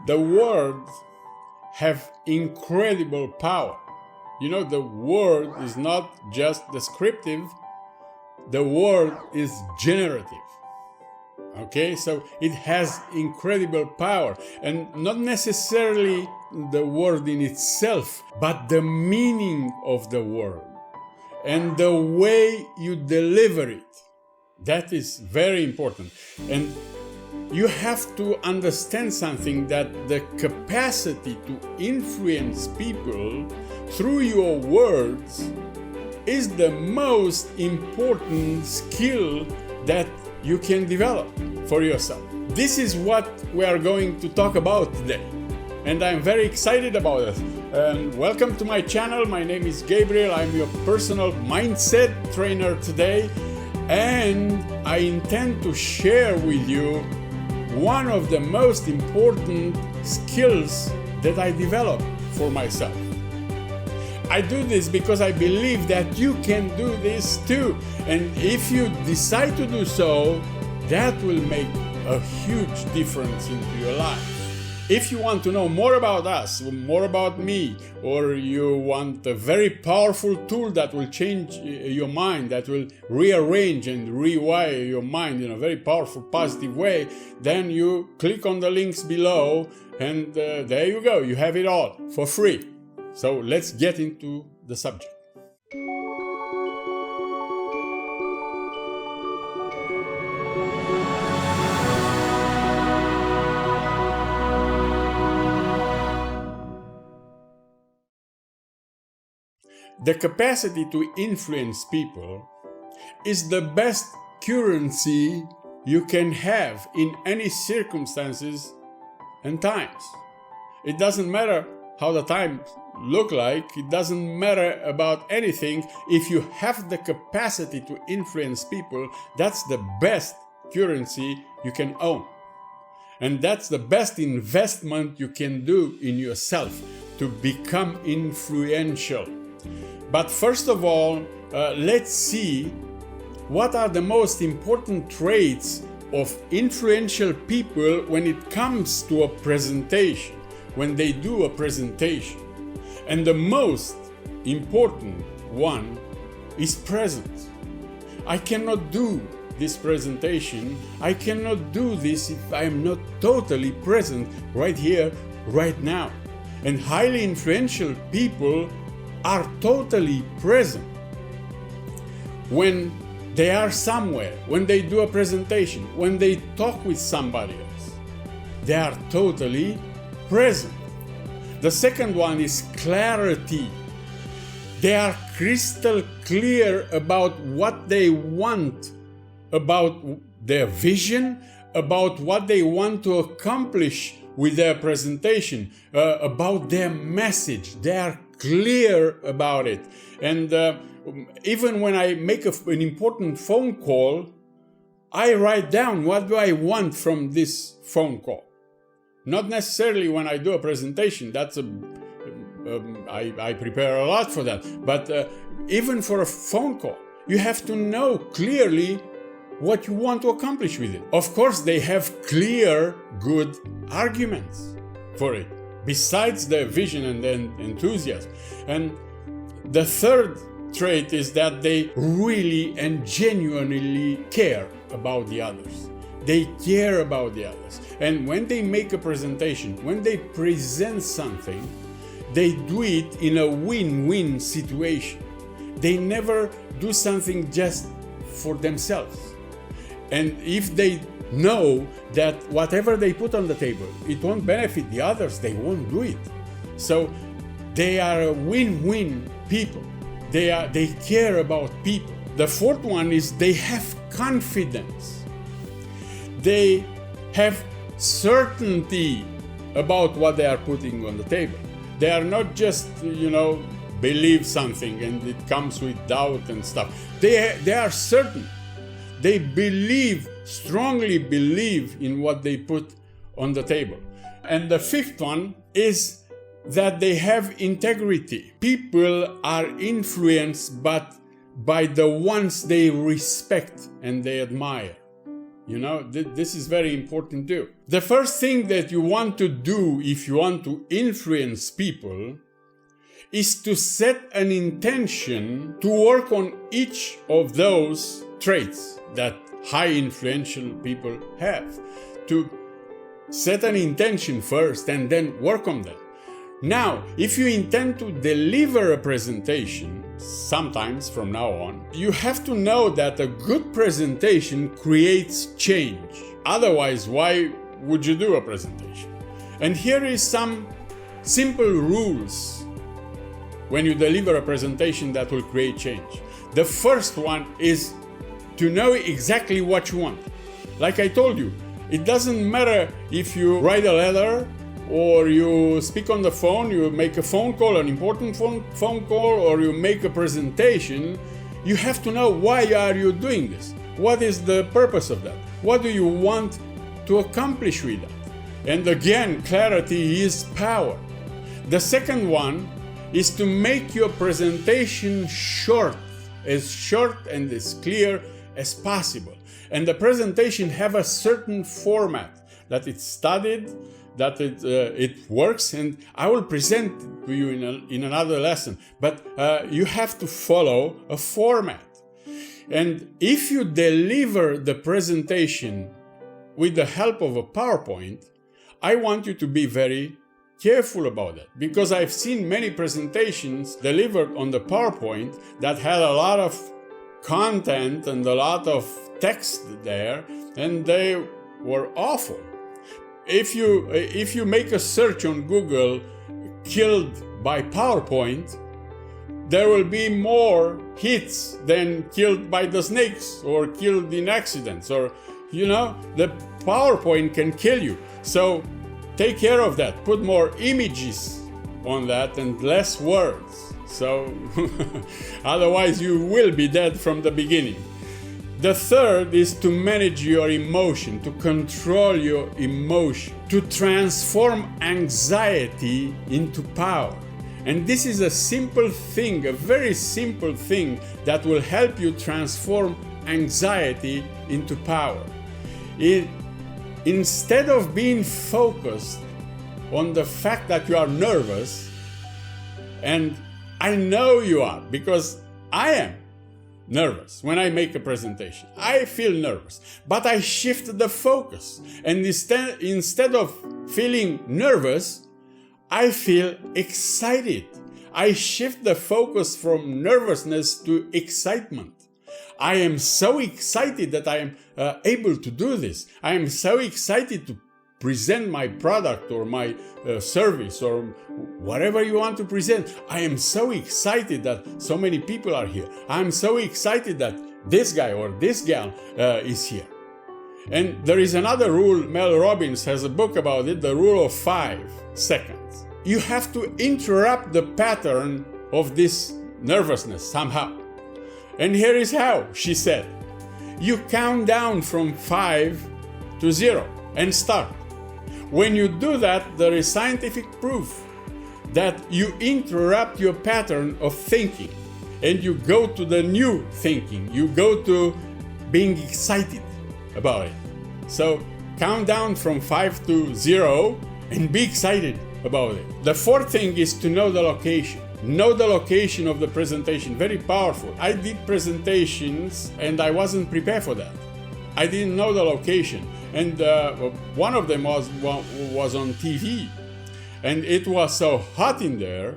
The words have incredible power. You know, the word is not just descriptive, the word is generative. Okay, so it has incredible power, and not necessarily the word in itself, but the meaning of the word and the way you deliver it. That is very important. And you have to understand something, that the capacity to influence people through your words is the most important skill that you can develop for yourself. This is what we are going to talk about today, and I'm very excited about it. Welcome to my channel. My name is Gabriel. I'm your personal mindset trainer today, and I intend to share with you one of the most important skills that I developed for myself. I do this because I believe that you can do this too. And if you decide to do so, that will make a huge difference into your life. If you want to know more about us, more about me, or you want a very powerful tool that will change your mind, that will rearrange and rewire your mind in a very powerful, positive way, then you click on the links below, and there you go. You have it all for free. So let's get into the subject. The capacity to influence people is the best currency you can have in any circumstances and times. It doesn't matter how the times look like, it doesn't matter about anything. If you have the capacity to influence people, that's the best currency you can own. And that's the best investment you can do in yourself to become influential. But first of all, let's see what are the most important traits of influential people when it comes to a presentation, when they do a presentation. And the most important one is presence. I cannot do this presentation, I cannot do this if I am not totally present right here, right now. And highly influential people are totally present. When they are somewhere, when they do a presentation, when they talk with somebody else, they are totally present. The second one is clarity. They are crystal clear about what they want, about their vision, about what they want to accomplish with their presentation, about their message. They are clear about it. And even when I make an important phone call, I write down what do I want from this phone call. Not necessarily when I do a presentation. I prepare a lot for that. But even for a phone call, you have to know clearly what you want to accomplish with it. Of course, they have clear, good arguments for it, besides their vision and enthusiasm. And the third trait is that they really and genuinely care about the others. They care about the others. And when they make a presentation, when they present something, they do it in a win-win situation. They never do something just for themselves. And if they know that whatever they put on the table, it won't benefit the others, they won't do it. So they are a win-win people. They care about people. The fourth one is they have confidence. They have certainty about what they are putting on the table. They are not just, believe something and it comes with doubt and stuff. They are certain. They strongly believe in what they put on the table. And the fifth one is that they have integrity. People are influenced by the ones they respect and they admire. This is very important too. The first thing that you want to do if you want to influence people is to set an intention to work on each of those traits that high influential people have. To set an intention first and then work on them. Now, if you intend to deliver a presentation, sometimes from now on, you have to know that a good presentation creates change. Otherwise, why would you do a presentation? And here is some simple rules when you deliver a presentation that will create change. The first one is to know exactly what you want. Like I told you, it doesn't matter if you write a letter or you speak on the phone, you make a phone call, an important phone call, or you make a presentation. You have to know why are you doing this? What is the purpose of that? What do you want to accomplish with that? And again, clarity is power. The second one is to make your presentation short and as clear as possible. And the presentation have a certain format that it's studied, that it works, and I will present it to you in another lesson. But you have to follow a format. And if you deliver the presentation with the help of a PowerPoint, I want you to be very careful about that, because I've seen many presentations delivered on the PowerPoint that had a lot of content and a lot of text there, and they were awful. If you make a search on Google, killed by PowerPoint, there will be more hits than killed by the snakes or killed in accidents, or the PowerPoint can kill you. So take care of that. Put more images on that and less words. So otherwise you will be dead from the beginning. The third is to manage your emotion, to control your emotion, to transform anxiety into power. And this is a simple thing, a very simple thing that will help you transform anxiety into power. Instead of being focused on the fact that you are nervous, and I know you are, because I am nervous when I make a presentation. I feel nervous, but I shift the focus. And instead of feeling nervous, I feel excited. I shift the focus from nervousness to excitement. I am so excited that I am able to do this. I am so excited to present my product or my service or whatever you want to present. I am so excited that so many people are here. I'm so excited that this guy or this gal is here. And there is another rule. Mel Robbins has a book about it, the rule of 5 seconds. You have to interrupt the pattern of this nervousness somehow. And here is how, she said. You count down from 5 to 0 and start. When you do that, there is scientific proof that you interrupt your pattern of thinking and you go to the new thinking. You go to being excited about it. So count down from 5 to 0 and be excited about it. The fourth thing is to know the location. Know the location of the presentation. Very powerful. I did presentations and I wasn't prepared for that. I didn't know the location. And one of them was on TV. And it was so hot in there,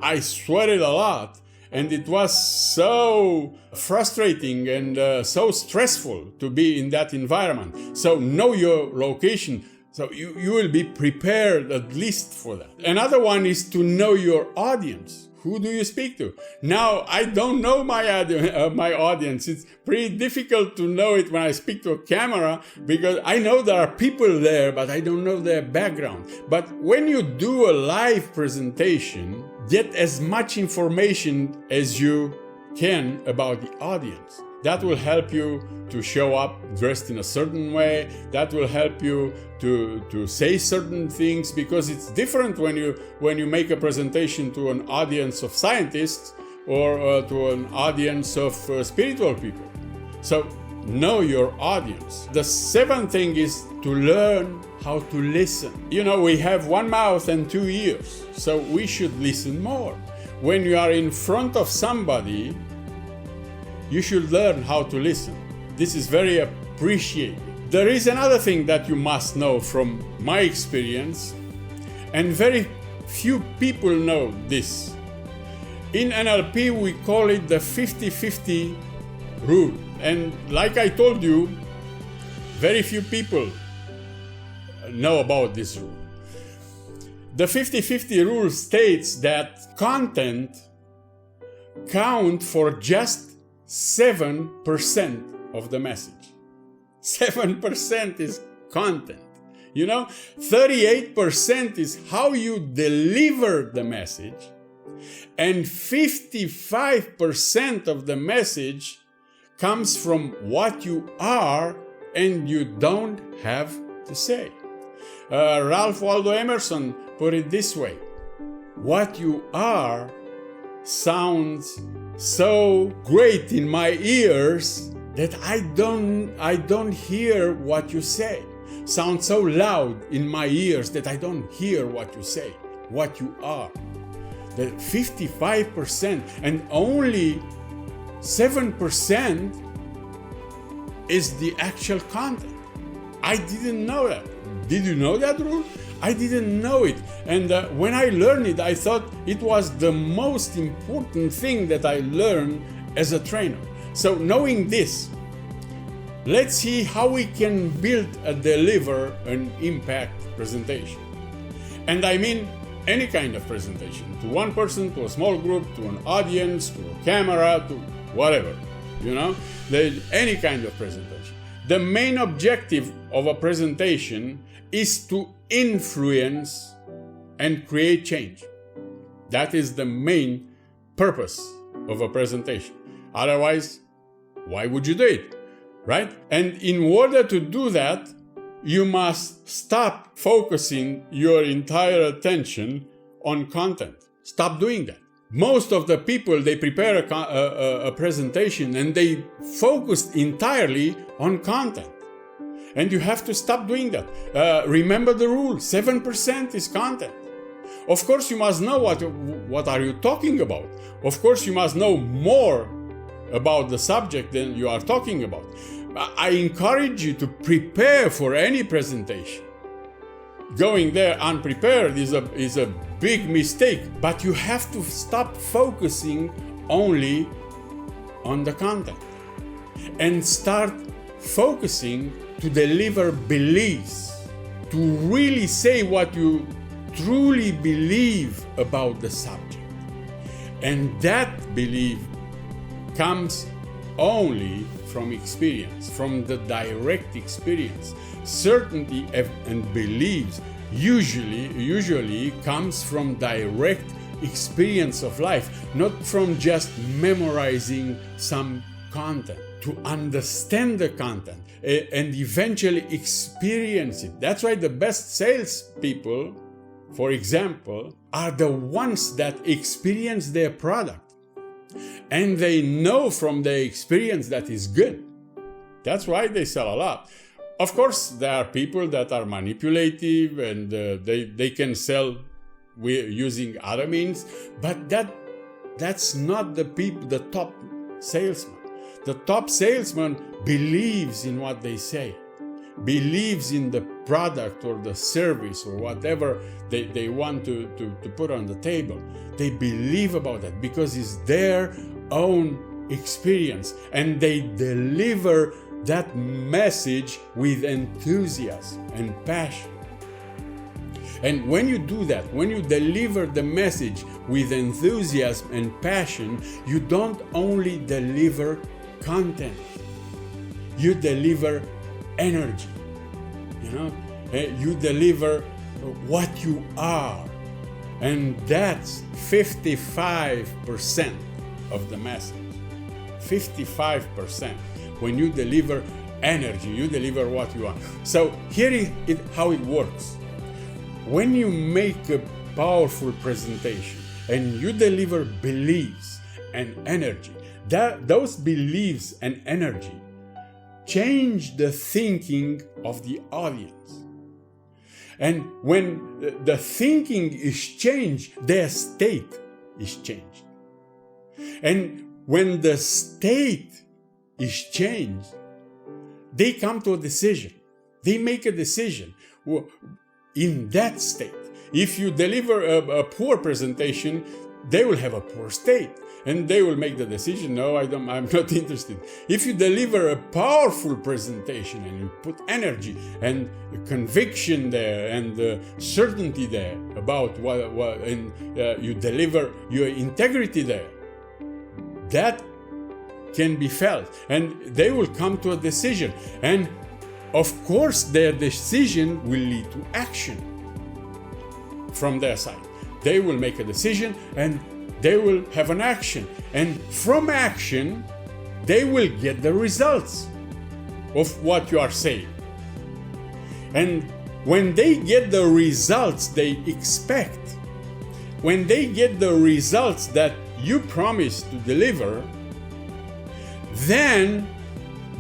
I sweated a lot. And it was so frustrating and so stressful to be in that environment. So know your location. So you will be prepared at least for that. Another one is to know your audience. Who do you speak to? Now, I don't know my audience. It's pretty difficult to know it when I speak to a camera because I know there are people there, but I don't know their background. But when you do a live presentation, get as much information as you can about the audience. That will help you to show up dressed in a certain way. That will help you to say certain things, because it's different when you make a presentation to an audience of scientists or to an audience of spiritual people. So know your audience. The seventh thing is to learn how to listen. You know, we have one mouth and two ears, so we should listen more. When you are in front of somebody, you should learn how to listen. This is very appreciated. There is another thing that you must know from my experience, and very few people know this. In NLP, we call it the 50-50 rule. And like I told you, very few people know about this rule. The 50-50 rule states that content counts for just 7% of the message. 7% is content. You know, 38% is how you deliver the message, and 55% of the message comes from what you are and you don't have to say. Ralph Waldo Emerson put it this way: what you are sounds so great in my ears that I don't hear what you say. Sounds so loud in my ears that I don't hear what you say, what you are. The 55% and only 7% is the actual content. I didn't know that. Did you know that rule? I didn't know it. And when I learned it, I thought it was the most important thing that I learned as a trainer. So knowing this, let's see how we can build and deliver an impact presentation. And I mean any kind of presentation, to one person, to a small group, to an audience, to a camera, to whatever, you know, any kind of presentation. The main objective of a presentation is to influence and create change. That is the main purpose of a presentation. Otherwise, why would you do it, right? And in order to do that, you must stop focusing your entire attention on content. Stop doing that. Most of the people, they prepare a presentation and they focus entirely on content. And you have to stop doing that. Remember the rule, 7% is content. Of course, you must know what are you talking about. Of course, you must know more about the subject than you are talking about. I encourage you to prepare for any presentation. Going there unprepared is a big mistake, but you have to stop focusing only on the content and start focusing to deliver beliefs, to really say what you truly believe about the subject. And that belief comes only from experience, from the direct experience. Certainty and beliefs usually comes from direct experience of life, not from just memorizing some content. To understand the content and eventually experience it. That's why the best salespeople, for example, are the ones that experience their product. And they know from their experience that is good. That's why they sell a lot. Of course, there are people that are manipulative and they can sell using other means, but that's not the top salesman. The top salesman believes in what they say, believes in the product or the service or whatever they want to put on the table. They believe about that because it's their own experience, and they deliver that message with enthusiasm and passion. And when you do that, when you deliver the message with enthusiasm and passion, you don't only deliver content, you deliver energy, you deliver what you are, and that's 55% of the message. 55%. When you deliver energy, you deliver what you are. So here is how it works. When you make a powerful presentation and you deliver beliefs and energy, those beliefs and energy change the thinking of the audience. And when the thinking is changed, their state is changed. And when the state is changed, they come to a decision. They make a decision in that state. If you deliver a poor presentation, they will have a poor state. And they will make the decision, no, I'm not interested. If you deliver a powerful presentation and you put energy and conviction there and certainty there about and you deliver your integrity there, that can be felt. And they will come to a decision. And of course, their decision will lead to action from their side. They will make a decision and they will have an action, and from action they will get the results of what you are saying. And when they get the results they expect, when they get the results that you promised to deliver, then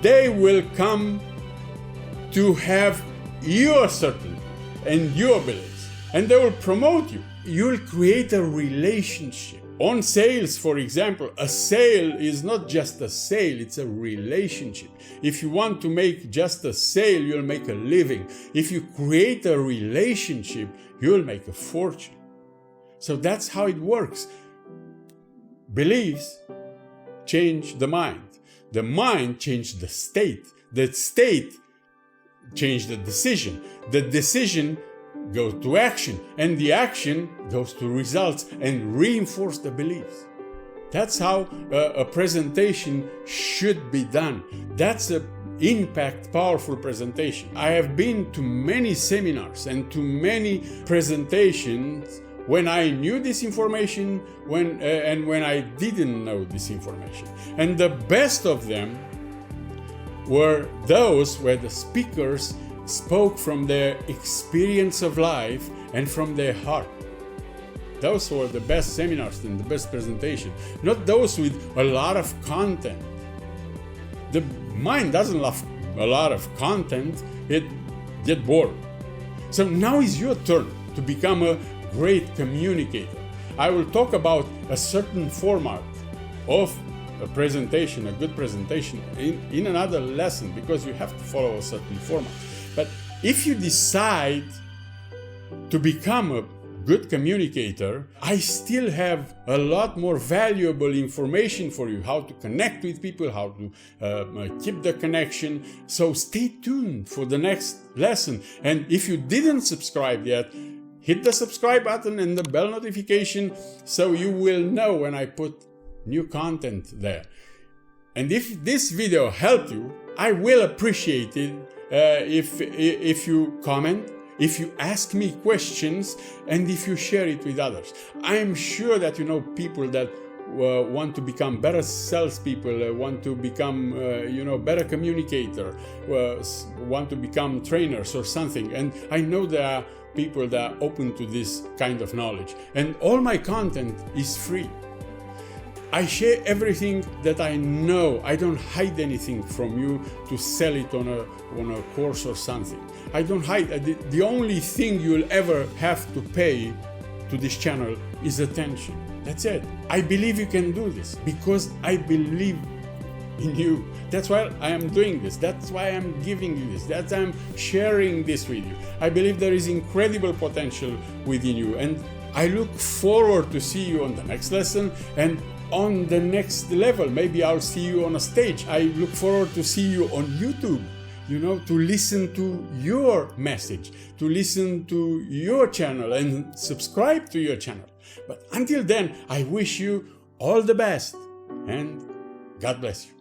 they will come to have your certainty and your beliefs, and they will promote you. You'll create a relationship. On sales, for example, a sale is not just a sale, it's a relationship. If you want to make just a sale, you'll make a living. If you create a relationship, you'll make a fortune. So that's how it works. Beliefs change the mind. The mind changed the state. The state changed the decision. The decision goes to action, and the action goes to results and reinforce the beliefs. That's how a presentation should be done. That's an impact, powerful presentation. I have been to many seminars and to many presentations when I knew this information and when I didn't know this information. And the best of them were those where the speakers spoke from their experience of life and from their heart. Those were the best seminars and the best presentation, not those with a lot of content. The mind doesn't love a lot of content, it gets bored. So now is your turn to become a great communicator. I will talk about a certain format of a presentation, a good presentation, in another lesson, because you have to follow a certain format. But if you decide to become a good communicator, I still have a lot more valuable information for you, how to connect with people, how to keep the connection. So stay tuned for the next lesson. And if you didn't subscribe yet, hit the subscribe button and the bell notification so you will know when I put new content there. And if this video helped you, I will appreciate it if you comment, if you ask me questions, and if you share it with others. I am sure that you know people that want to become better salespeople, want to become better communicator, want to become trainers or something. And I know there are people that are open to this kind of knowledge. And all my content is free. I share everything that I know. I don't hide anything from you to sell it on a course or something. I don't hide. The only thing you'll ever have to pay to this channel is attention. That's it. I believe you can do this because I believe in you. That's why I am doing this. That's why I'm giving you this. That's why I'm sharing this with you. I believe there is incredible potential within you, and I look forward to see you on the next lesson and on the next level. Maybe I'll see you on a stage. I look forward to see you on YouTube, to listen to your message, to listen to your channel and subscribe to your channel. But until then, I wish you all the best and God bless you.